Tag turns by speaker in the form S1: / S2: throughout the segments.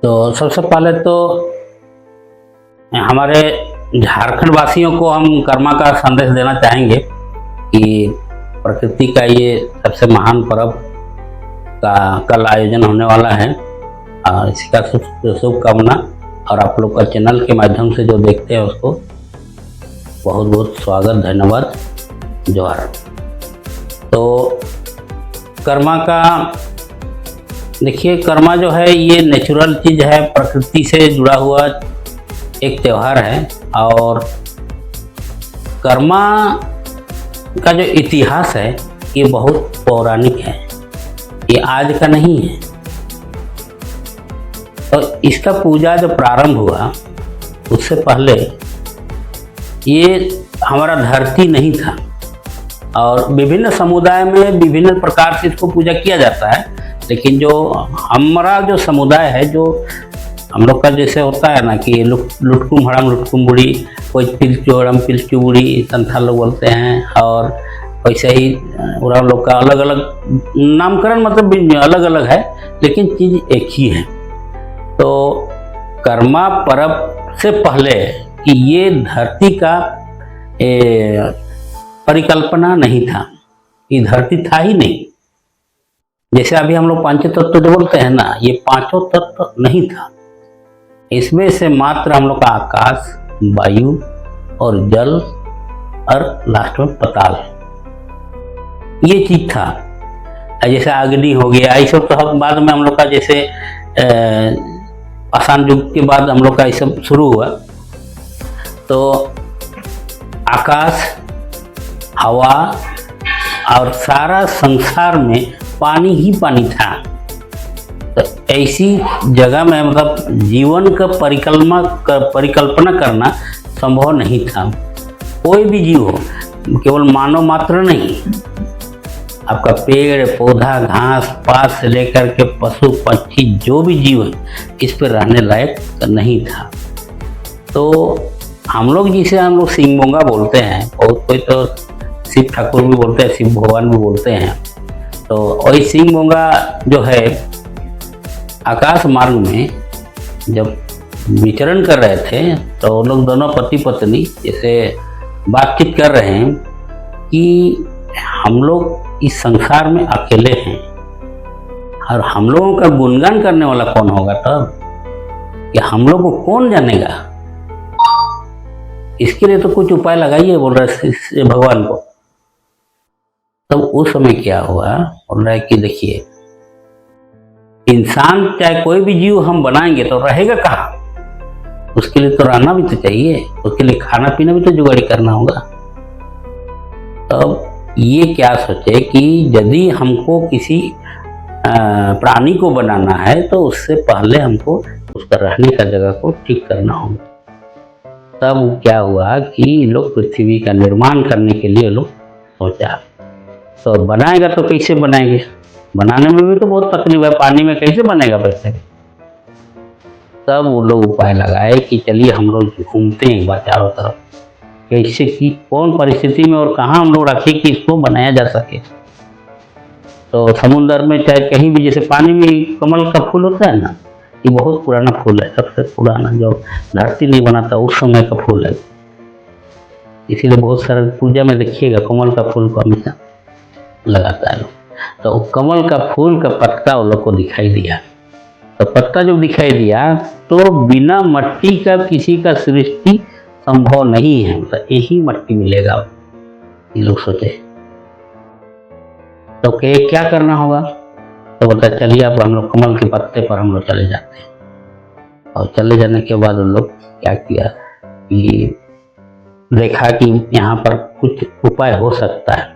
S1: तो सबसे पहले तो हमारे झारखंड वासियों को हम कर्मा का संदेश देना चाहेंगे कि प्रकृति का ये सबसे महान पर्व का कल आयोजन होने वाला है। इसी का शुभकामना और आप लोग का चैनल के माध्यम से जो देखते हैं उसको बहुत बहुत स्वागत, धन्यवाद, जोहार। तो कर्मा का देखिए, कर्मा जो है ये नेचुरल चीज़ है, प्रकृति से जुड़ा हुआ एक त्यौहार है। और कर्मा का जो इतिहास है ये बहुत पौराणिक है, ये आज का नहीं है। तो इसका पूजा जब प्रारंभ हुआ उससे पहले ये हमारा धरती नहीं था, और विभिन्न समुदाय में विभिन्न प्रकार से इसको पूजा किया जाता है। लेकिन जो हमारा जो समुदाय है, जो हम लोग का जैसे होता है ना कि लुटकुम हड़म लुटकुम बुड़ी, कोई पिलचू हड़म पिलचू बुड़ी संथाल लोग बोलते हैं, और वैसे ही उरा लोग का अलग अलग नामकरण मतलब अलग अलग है, लेकिन चीज़ एक ही है। तो कर्मा पर्व से पहले कि ये धरती का परिकल्पना नहीं था, ये धरती था ही नहीं। जैसे अभी हम लोग पांचों तत्व जो बोलते हैं ना, ये पांचों तत्व नहीं था। इसमें से मात्र हम लोग का आकाश, वायु और जल और लास्ट में पताल, ये चीज था। जैसे अग्नि हो गया, ये सब तो बाद में हम लोग का जैसे आसान युग के बाद हम लोग का ये सब शुरू हुआ। तो आकाश, हवा और सारा संसार में पानी ही पानी था। तो ऐसी जगह में मतलब जीवन का परिकल्पना करना संभव नहीं था। कोई भी जीव हो, केवल मानव मात्र नहीं, आपका पेड़ पौधा घास पात से लेकर के पशु पक्षी जो भी जीव है इस पर रहने लायक नहीं था। तो हम लोग जिसे हम लोग सिंह मोंगा बोलते हैं, और कोई तो शिव ठाकुर भी बोलते हैं, शिव भगवान भी बोलते हैं। तो वही सिंह मोंगा जो है आकाश मार्ग में जब विचरण कर रहे थे, तो लोग दोनों पति पत्नी जैसे बातचीत कर रहे हैं कि हम लोग इस संसार में अकेले हैं, और हम लोगों का गुणगान करने वाला कौन होगा तब, कि हम लोग को कौन जानेगा। इसके लिए तो कुछ उपाय लगाइए, बोल रहे भगवान को। तब उस समय क्या हुआ, बोल रहा है कि देखिए, इंसान चाहे कोई भी जीव हम बनाएंगे तो रहेगा कहाँ, उसके लिए तो रहना भी तो चाहिए, उसके लिए खाना पीना भी तो जुगाड़ी करना होगा। तब ये क्या सोचे कि यदि हमको किसी प्राणी को बनाना है तो उससे पहले हमको उसका रहने का जगह को ठीक करना होगा। तब क्या हुआ कि लोग पृथ्वी का निर्माण करने के लिए लोग सोचा, तो बनाएगा तो कैसे बनाएंगे, बनाने में भी तो बहुत तकलीफ है, पानी में कैसे बनेगा वैसे। तब वो लोग उपाय लगाए कि चलिए हम लोग घूमते हैं एक बार चारों तरफ, कैसे कि कौन परिस्थिति में और कहाँ हम लोग रखें कि इसको बनाया जा सके। तो समुद्र में चाहे कहीं भी, जैसे पानी में कमल का फूल होता है ना, ये बहुत पुराना फूल है, सबसे पुराना, जो धरती नहीं बना था उस समय का फूल है। इसीलिए बहुत सारे पूजा में देखिएगा कमल का फूल को हमेशा लगाता है लोग। तो कमल का फूल का पत्ता उन लोग को दिखाई दिया। तो पत्ता जब दिखाई दिया तो बिना मट्टी का किसी का सृष्टि संभव नहीं है, मतलब यही मट्टी मिलेगा, ये लोग सोचे। तो क्या करना होगा, तो बोलता चलिए अब हम लोग कमल के पत्ते पर हम लोग चले जाते हैं। और चले जाने के बाद उन लोग क्या किया कि देखा कि यहाँ पर कुछ उपाय हो सकता है।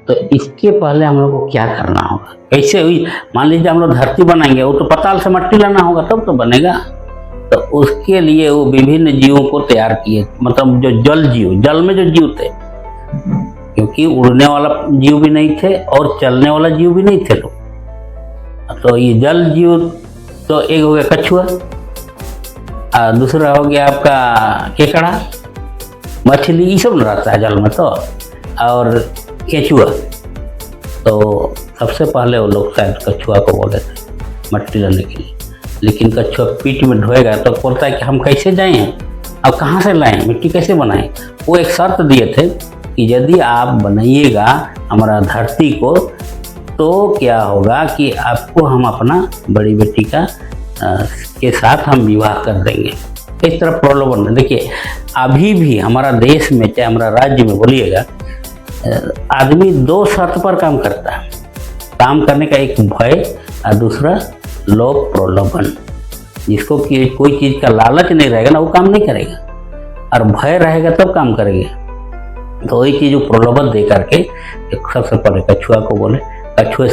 S1: तो इसके पहले हम लोग को क्या करना होगा, कैसे हुई, मान लीजिए हम लोग धरती बनाएंगे, वो तो पताल से मट्टी लाना होगा तब तो बनेगा। तो उसके लिए वो विभिन्न जीवों को तैयार किए, मतलब जो जल जीव, जल में जो जीव थे, क्योंकि उड़ने वाला जीव भी नहीं थे और चलने वाला जीव भी नहीं थे लोग। तो ये जल जीव, तो एक हो गया कछुआ, दूसरा हो गया आपका केकड़ा, मछली, ये सब रहता है जल में, तो और केचुआ। तो सबसे पहले वो लोग शायद कछुआ को बोले थे मट्टी लाने के लिए। लेकिन कछुआ पीठ में ढोएगा तो बोलता है कि हम कैसे जाएं, अब कहाँ से लाएं, मिट्टी कैसे बनाएं। वो एक शर्त दिए थे कि यदि आप बनाइएगा हमारा धरती को तो क्या होगा कि आपको हम अपना बड़ी बेटी का के साथ हम विवाह कर देंगे। इस तरह प्रलोभन। देखिए अभी भी हमारा देश में चाहे हमारा राज्य में बोलिएगा, आदमी दो शर्त पर काम करता है। काम करने का एक भय और दूसरा लोभ प्रलोभन। जिसको कि कोई चीज़ का लालच नहीं रहेगा ना वो काम नहीं करेगा, और भय रहेगा तब काम करेंगे। तो वही चीज़ वो प्रलोभन दे करके एक सबसे पहले कछुआ को बोले। कछुए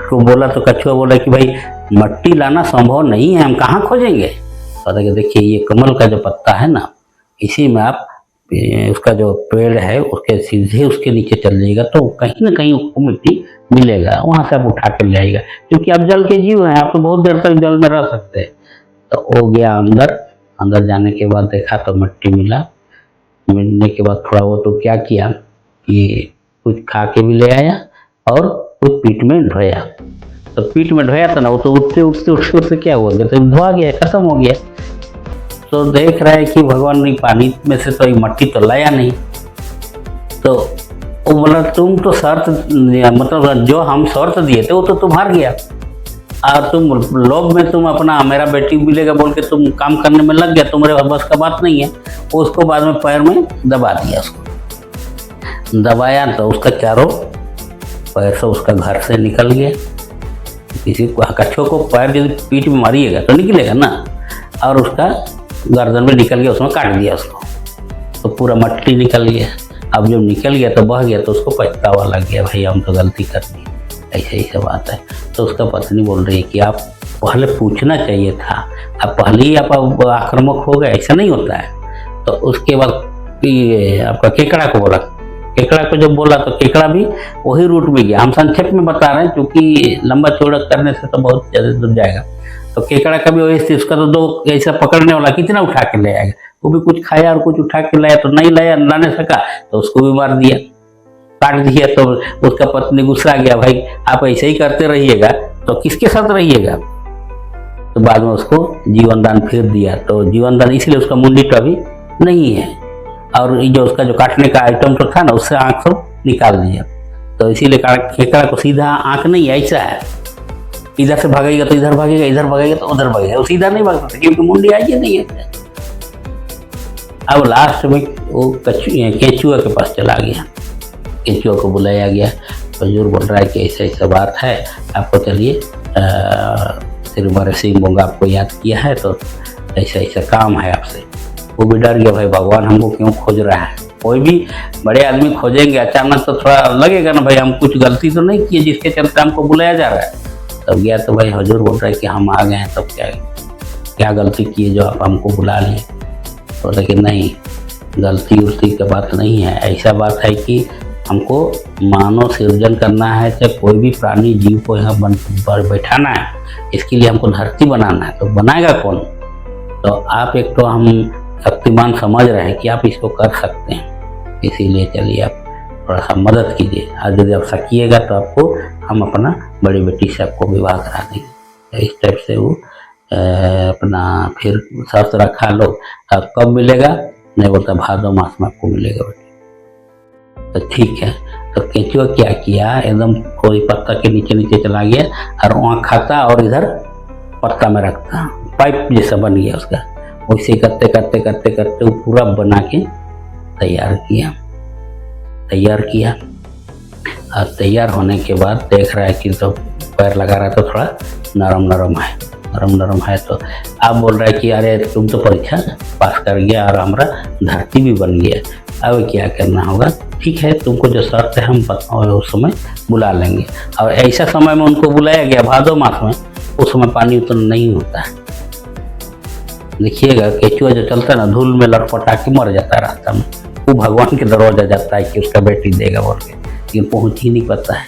S1: को बोला तो कछुआ बोला कि भाई मट्टी लाना संभव नहीं है, हम कहाँ खोजेंगे। तो देखिए ये कमल का जो पत्ता है ना, इसी में आप उसका जो पेड़ है उसके सीधे उसके नीचे चल जाइएगा तो कहीं ना कहीं उसको मिट्टी मिलेगा, वहाँ से आप उठा कर ले आइएगा। क्योंकि आप जल के जीव हैं, आप तो बहुत देर तक जल में रह सकते हैं। तो वो गया अंदर जाने के बाद देखा तो मिट्टी मिला। मिलने के बाद थोड़ा वो तो क्या किया कि कुछ खा के भी ले आया और कुछ पीठ में ढोया। तो पीठ में ढोया था ना, वो तो उठते क्या हुआ गया, तो धोआ गया, खत्म हो गया। तो देख रहा है कि भगवान ने पानी में से तो मट्टी तो लाया नहीं। तो वो बोला तुम तो शर्त, मतलब जो हम शर्त दिए थे वो तो तुम हार गया, और तुम लोभ में तुम अपना मेरा बेटी मिलेगा बोल के तुम काम करने में लग गया, तुम्हारे बस का बात नहीं है। वो उसको बाद में पैर में दबा दिया, उसको दबाया तो उसका चारों पैर से उसका घर से निकल गया। किसी कछुआ को पैर यदि पीठ में मारिएगा तो निकलेगा ना, और उसका गर्दन में निकल गया, उसमें काट दिया उसको, तो पूरा मट्टी निकल गया। अब जब निकल गया तो बह गया तो उसको पछतावा लग गया, भाई हम तो गलती कर दी, ऐसे ही सब आता है। तो उसका पत्नी बोल रही है कि आप पहले पूछना चाहिए था, आप पहले ही आप आक्रामक हो गए, ऐसा नहीं होता है। तो उसके बाद आपका केकड़ा को बोला, केकड़ा को जब बोला तो केकड़ा भी वही रूट में गया। हम संक्षेप में बता रहे हैं क्योंकि लंबा चौड़ा करने से तो बहुत ज़्यादा दूर जाएगा। तो केकड़ा का भी वही स्थिति, उसका तो दो ऐसा पकड़ने वाला कितना उठा के ले आएगा, वो भी कुछ खाया और कुछ उठा के लाया, तो नहीं लाया, लाने सका तो उसको भी मार दिया, काट दिया। तो उसका पत्नी गुस्सा गया, भाई आप ऐसे ही करते रहिएगा तो किसके साथ रहिएगा। तो बाद में उसको जीवन दान फिर दिया। तो जीवन दान इसलिए उसका मुंडी तो अभी नहीं है, और जो उसका जो काटने का आइटम तो था ना उससे आँख सब निकाल दिया। तो इसीलिए केकड़ा को सीधा आँख नहीं, ऐसा है, इधर से भागेगा तो इधर भागेगा, इधर भागेगा तो उधर भागेगा, वो सीधा नहीं भाग सकता क्योंकि मुंडी आई ही नहीं है। अब लास्ट में वो केचुआ के पास चला गया, केचुआ को बुलाया गया। हजूर बोल रहा है कि ऐसा ऐसा बात है, आपको चलिए श्री हमारे सिंह बोंगा आपको याद किया है, तो ऐसा ऐसा काम है आपसे। वो भी डर गया, भाई भगवान हमको क्यों खोज रहा है। कोई भी बड़े आदमी खोजेंगे अचानक तो थोड़ा लगेगा ना, भाई हम कुछ गलती तो नहीं किए जिसके चलते हमको बुलाया जा रहा है। तब गया तो भाई हजूर बोल रहा है कि हम आ गए हैं, तब क्या गलती किए जो आप हमको बुला लिए। तो लेकिन नहीं, गलती उलती की बात नहीं है, ऐसा बात है कि हमको मानव सृजन करना है, चाहे कोई भी प्राणी जीव को यहाँ बैठाना है, इसके लिए हमको धरती बनाना है। तो बनाएगा कौन। तो आप एक तो हम शक्तिमान समझ रहे हैं कि आप इसको कर सकते हैं, इसीलिए चलिए आप थोड़ा सा मदद कीजिए। आज यदि आप सकिएगा तो आपको हम अपना बड़ी बेटी से आपको विवाह करा देंगे। इस टाइप से वो अपना फिर शर्त रखा लो। अब कब मिलेगा, नहीं बोलता भादो मास में आपको मिलेगा बेटी। तो ठीक है। तो केंचुआ क्या किया, एकदम कोई पत्ता के नीचे नीचे चला गया और वहाँ खाता और इधर पत्ता में रखता, पाइप जैसा बन गया उसका। वैसे करते करते करते करते वो पूरा बना के तैयार किया। और तैयार होने के बाद देख रहा है कि तो पैर लगा रहा है तो थोड़ा नरम है। तो आप बोल रहा है कि अरे तुम तो परीक्षा पास कर गया और हमारा धरती भी बन गया, अब क्या करना होगा। ठीक है, तुमको जो शर्त है हम उस समय बुला लेंगे। और ऐसा समय में उनको बुलाया गया भादो मास में, उस समय पानी उतना नहीं होता है। देखिएगा केचुआ जो चलता है ना, धूल में लटपटा के मर जाता है रास्ता में। वो भगवान के दरवाजा जाता है कि उसका बेटी देगा बोल के, लेकिन पहुँच ही नहीं पाता है।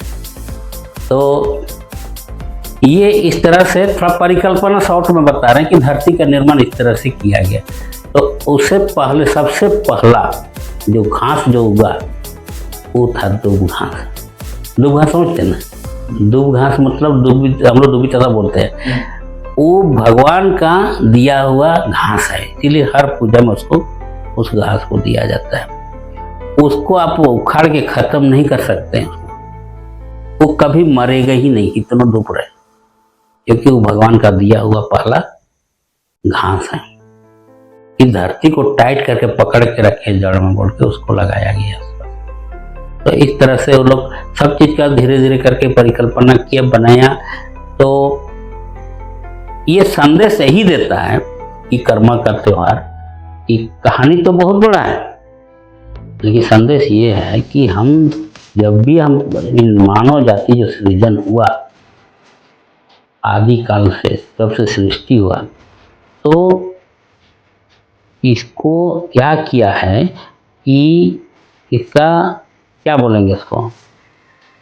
S1: तो ये इस तरह से थोड़ा परिकल्पना शॉर्ट में बता रहे हैं कि धरती का निर्माण इस तरह से किया गया। तो उससे पहले सबसे पहला जो घास जो उगा वो था दूब घास। दूब घास समझते ना, दूब घास मतलब दूबी, हम लोग दूबी तथा बोलते हैं। वो भगवान का दिया हुआ घास है, इसीलिए हर पूजा में उसको उस घास को दिया जाता है। उसको आप उखाड़ के खत्म नहीं कर सकते हैं, वो कभी मरेगा ही नहीं कितना धूप रहे, क्योंकि वो भगवान का दिया हुआ पहला घास है। इस धरती को टाइट करके पकड़ के रखे जड़ में बोल के उसको लगाया गया। तो इस तरह से वो लोग सब चीज का धीरे धीरे करके परिकल्पना किया, बनाया। तो ये संदेश यही देता है कि कर्मा का त्योहार की कहानी तो बहुत बड़ा है, लेकिन संदेश ये है कि हम जब भी हम इन मानव जाति जो सृजन हुआ आदि काल से, जब से सृष्टि हुआ, तो इसको क्या किया है कि इसका क्या बोलेंगे इसको,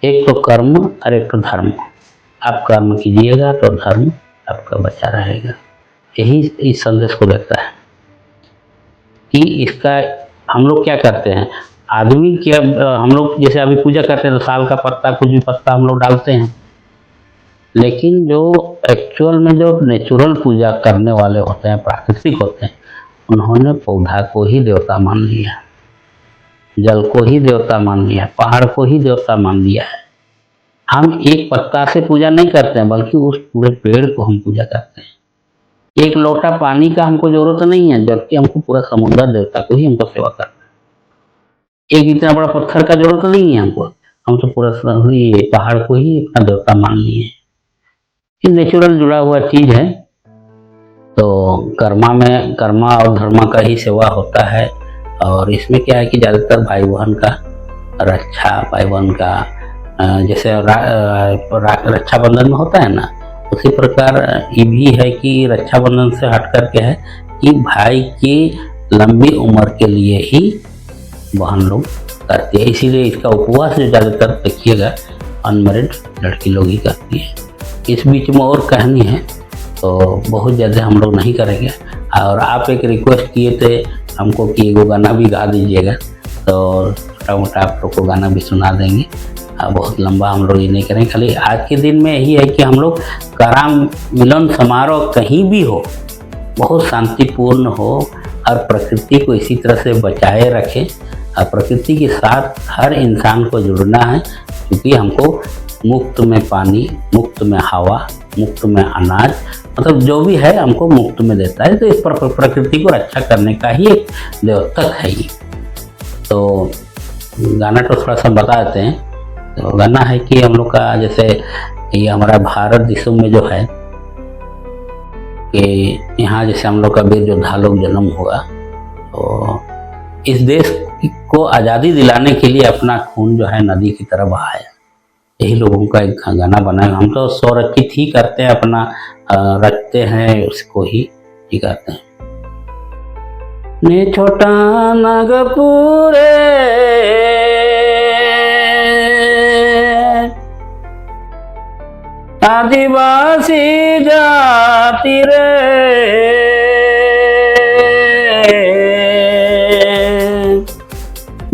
S1: एक तो कर्म और एक तो धर्म। आप कर्म कीजिएगा तो धर्म आपका बचा रहेगा। यही इस संदेश को देता है कि इसका हम लोग क्या करते हैं, आदमी क्या, हम लोग जैसे अभी पूजा करते हैं तो साल का पत्ता कुछ भी पत्ता हम लोग डालते हैं, लेकिन जो एक्चुअल में जो नेचुरल पूजा करने वाले होते हैं, प्राकृतिक होते हैं, उन्होंने पौधा को ही देवता मान लिया, जल को ही देवता मान लिया, पहाड़ को ही देवता मान लिया है। हम एक पत्ता से पूजा नहीं करते हैं, बल्कि उस पूरे पेड़ को हम पूजा करते हैं। एक लोटा पानी का हमको जरूरत नहीं है, जबकि हमको पूरा समुद्र देवता को ही हमको सेवा करना है। एक इतना बड़ा पत्थर का जरूरत नहीं है हमको, हम तो पूरा पहाड़ को ही अपना देवता मान लिए। ये नेचुरल जुड़ा हुआ चीज है। तो कर्मा में कर्मा और धर्मा का ही सेवा होता है। और इसमें क्या है कि ज़्यादातर भाई बहन का रक्षा, भाई बहन का जैसे रक्षाबंधन में होता है ना, उसी प्रकार ये भी है कि रक्षाबंधन से हट कर के है कि भाई की लंबी उम्र के लिए ही बहन लोग करती है। इसीलिए इसका उपवास जो ज़्यादातर देखिएगा अनमैरिड लड़की लोग ही करती है। इस बीच में और कहानी है, तो बहुत ज़्यादा हम लोग नहीं करेंगे। और आप एक रिक्वेस्ट किए थे हमको कि एगो गाना भी गा दीजिएगा, तो छोटा मोटा आप लोग को गाना भी सुना देंगे। बहुत लंबा हम लोग ये नहीं करेंगे। खाली आज के दिन में यही है कि हम लोग कराम मिलन समारोह कहीं भी हो, बहुत शांतिपूर्ण हो और प्रकृति को इसी तरह से बचाए रखें। और प्रकृति के साथ हर इंसान को जुड़ना है, क्योंकि हमको मुफ्त में पानी, मुफ्त में हवा, मुफ्त में अनाज, मतलब जो भी है हमको मुफ्त में देता है। तो इस प्रकृति को रक्षा करने का ही एक द्योतक है ये। तो गाना तो थोड़ा सा बता देते हैं। तो गाना है कि हम लोग का जैसे ये हमारा भारत देश में जो है कि यहाँ जैसे हम लोग का वीर योद्धा लोग जन्म हुआ, तो इस देश को आज़ादी दिलाने के लिए अपना खून जो है नदी की तरह बहाया। यही लोगों का एक गाना बना है। हम तो संरक्षित ही करते हैं, अपना रखते हैं, उसको ही करते हैं। ने छोटा नागपुरे आदिवासी जाति रे,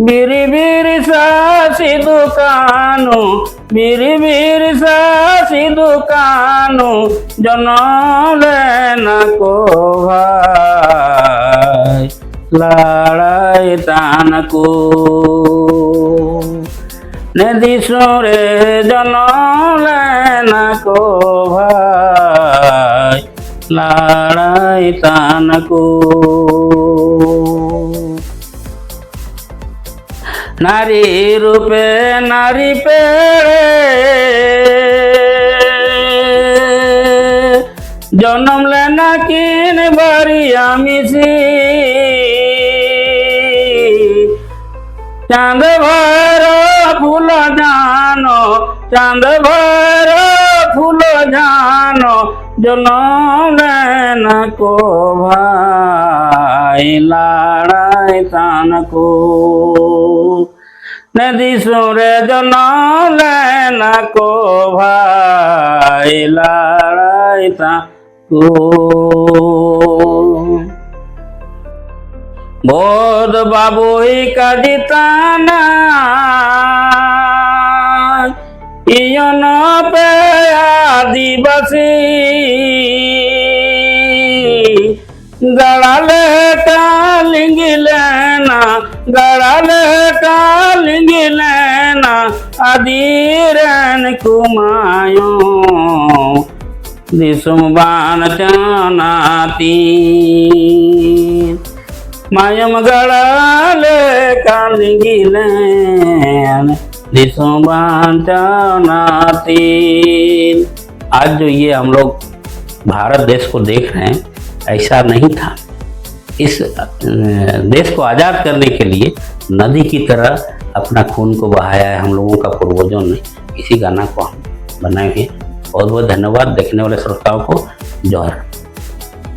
S1: बिरी बिरी सासी दुकानु, बिरी बिरी सासी दुकानु, जनम लेना को भाई लड़ाई तान को, नदी सोरे जनम लेना को भाई लड़ाई तान को। नारी रूपे नारी पेड़े जन्म लेना किन बारिया मिसी, चांद भर फूल जानो, चांद भर फूल जानो, जन्म लेना को भाई लड़ाई तान को, नदी सोरे जन्म लेना को भाई लड़ाई तान को। बोध बाबुई का जिताना इयों पे आदिवासी, गड़ल कालिंग लेना, गड़ल कालिंग लेना, अधीरन कुमायो दिसुम्बान चानाती। मायम गड़ल कालिंग लेना, दिसुम्बान चानाती। आज जो ये हम लोग भारत देश को देख रहे हैं, ऐसा नहीं था। इस देश को आज़ाद करने के लिए नदी की तरह अपना खून को बहाया है हम लोगों का पूर्वजों ने। इसी गाना को हम बनाए हैं। बहुत बहुत धन्यवाद देखने वाले श्रोताओं को। जौहर।